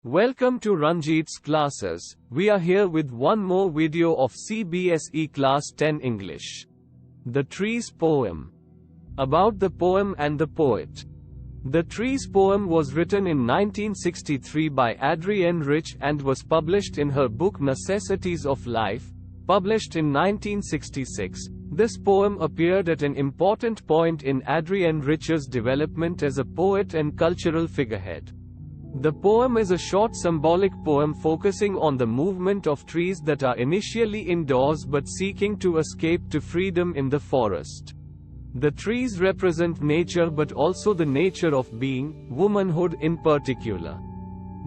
Welcome to Ranjit's classes. We are here with one more video of CBSE Class 10 English. The Trees Poem. About the poem and the poet. The Trees poem was written in 1963 by Adrienne Rich and was published in her book Necessities of Life, published in 1966. This poem appeared at an important point in Adrienne Rich's development as a poet and cultural figurehead. The poem is a short symbolic poem focusing on the movement of trees that are initially indoors but seeking to escape to freedom in the forest. The trees represent nature but also the nature of being, womanhood in particular.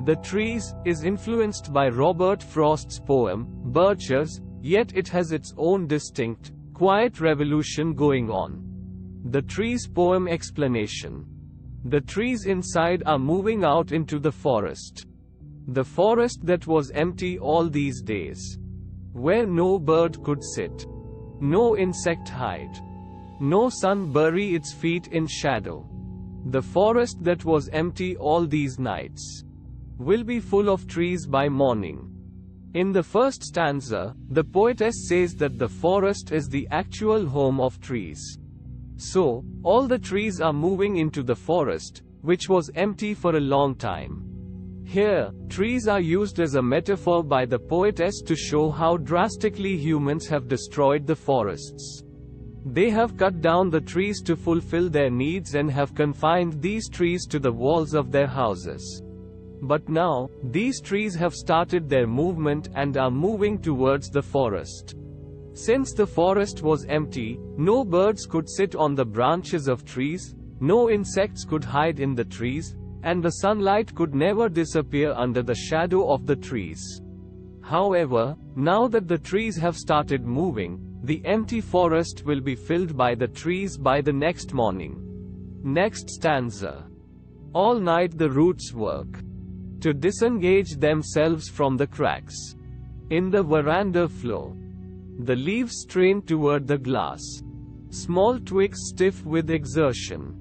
The Trees is influenced by Robert Frost's poem, Birches, yet it has its own distinct, quiet revolution going on. The Trees poem explanation. The trees inside are moving out into the forest. The forest that was empty all these days. Where no bird could sit. No insect hide. No sun bury its feet in shadow. The forest that was empty all these nights will be full of trees by morning. In the first stanza, the poetess says that the forest is the actual home of trees. So, all the trees are moving into the forest, which was empty for a long time. Here, trees are used as a metaphor by the poetess to show how drastically humans have destroyed the forests. They have cut down the trees to fulfill their needs and have confined these trees to the walls of their houses. But now, these trees have started their movement and are moving towards the forest. Since the forest was empty, no birds could sit on the branches of trees, no insects could hide in the trees, and the sunlight could never disappear under the shadow of the trees. However, now that the trees have started moving, the empty forest will be filled by the trees by the next morning. Next stanza. All night the roots work to disengage themselves from the cracks in the veranda floor. The leaves strain toward the glass. Small twigs stiff with exertion.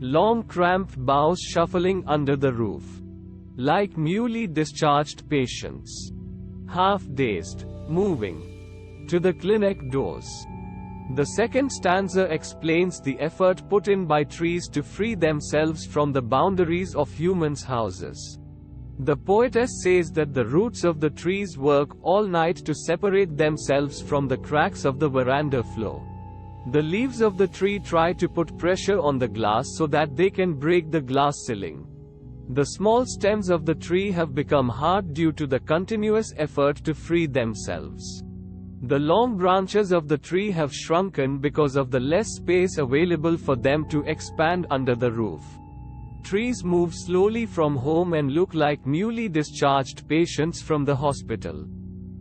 Long cramped boughs shuffling under the roof. Like newly discharged patients. Half-dazed, moving to the clinic doors. The second stanza explains the effort put in by trees to free themselves from the boundaries of humans' houses. The poetess says that the roots of the trees work all night to separate themselves from the cracks of the veranda floor. The leaves of the tree try to put pressure on the glass so that they can break the glass ceiling. The small stems of the tree have become hard due to the continuous effort to free themselves. The long branches of the tree have shrunken because of the less space available for them to expand under the roof. Trees move slowly from home and look like newly discharged patients from the hospital.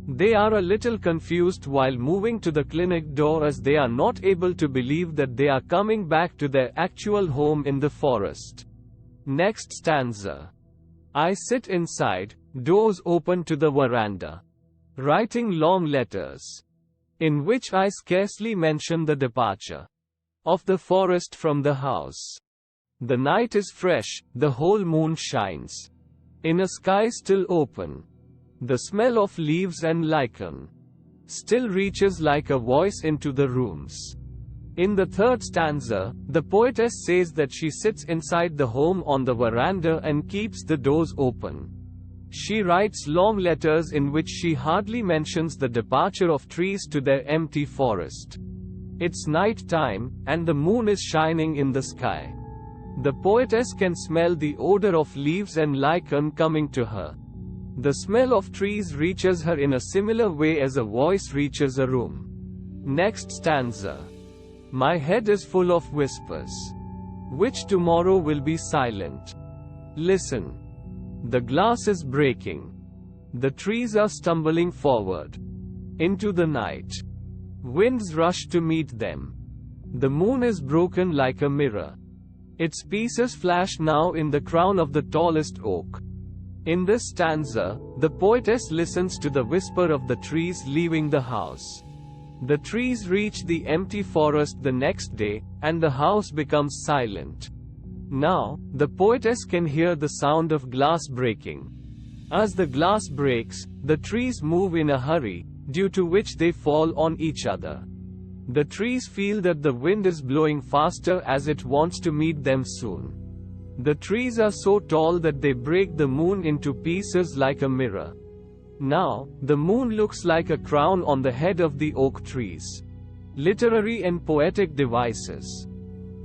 They are a little confused while moving to the clinic door as they are not able to believe that they are coming back to their actual home in the forest. Next stanza. I sit inside, doors open to the veranda, writing long letters, in which I scarcely mention the departure of the forest from the house. The night is fresh, the whole moon shines in a sky still open. The smell of leaves and lichen still reaches like a voice into the rooms. In the third stanza, the poetess says that she sits inside the home on the veranda and keeps the doors open. She writes long letters in which she hardly mentions the departure of trees to their empty forest. It's night time, and the moon is shining in the sky. The poetess can smell the odor of leaves and lichen coming to her. The smell of trees reaches her in a similar way as a voice reaches a room. Next stanza. My head is full of whispers, which tomorrow will be silent. Listen. The glass is breaking. The trees are stumbling forward into the night. Winds rush to meet them. The moon is broken like a mirror. Its pieces flash now in the crown of the tallest oak. In this stanza, the poetess listens to the whisper of the trees leaving the house. The trees reach the empty forest the next day, and the house becomes silent. Now, the poetess can hear the sound of glass breaking. As the glass breaks, the trees move in a hurry, due to which they fall on each other. The trees feel that the wind is blowing faster as it wants to meet them soon. The trees are so tall that they break the moon into pieces like a mirror. Now, the moon looks like a crown on the head of the oak trees. Literary and poetic devices.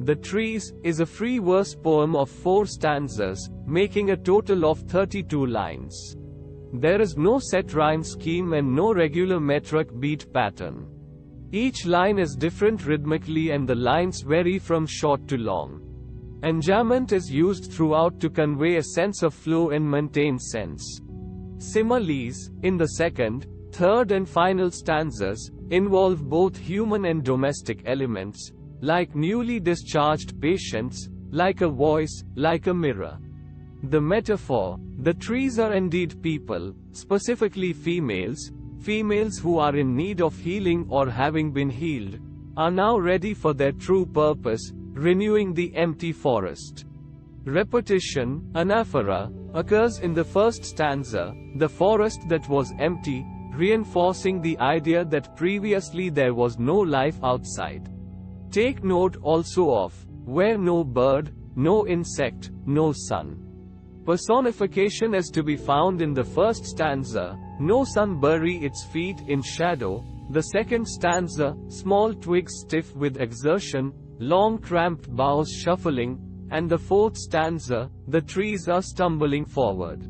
The Trees is a free verse poem of 4 stanzas, making a total of 32 lines. There is no set rhyme scheme and no regular metric beat pattern. Each line is different rhythmically and the lines vary from short to long. Enjambment is used throughout to convey a sense of flow and maintain sense. Similes, in the second, third and final stanzas, involve both human and domestic elements, like newly discharged patients, like a voice, like a mirror. The metaphor: the trees are indeed people, specifically females who are in need of healing or having been healed, are now ready for their true purpose, renewing the empty forest. Repetition, anaphora, occurs in the first stanza, the forest that was empty, reinforcing the idea that previously there was no life outside. Take note also of, where no bird, no insect, no sun. Personification is to be found in the first stanza, no sun bury its feet in shadow, the second stanza, small twigs stiff with exertion, long cramped boughs shuffling, and the fourth stanza, the trees are stumbling forward.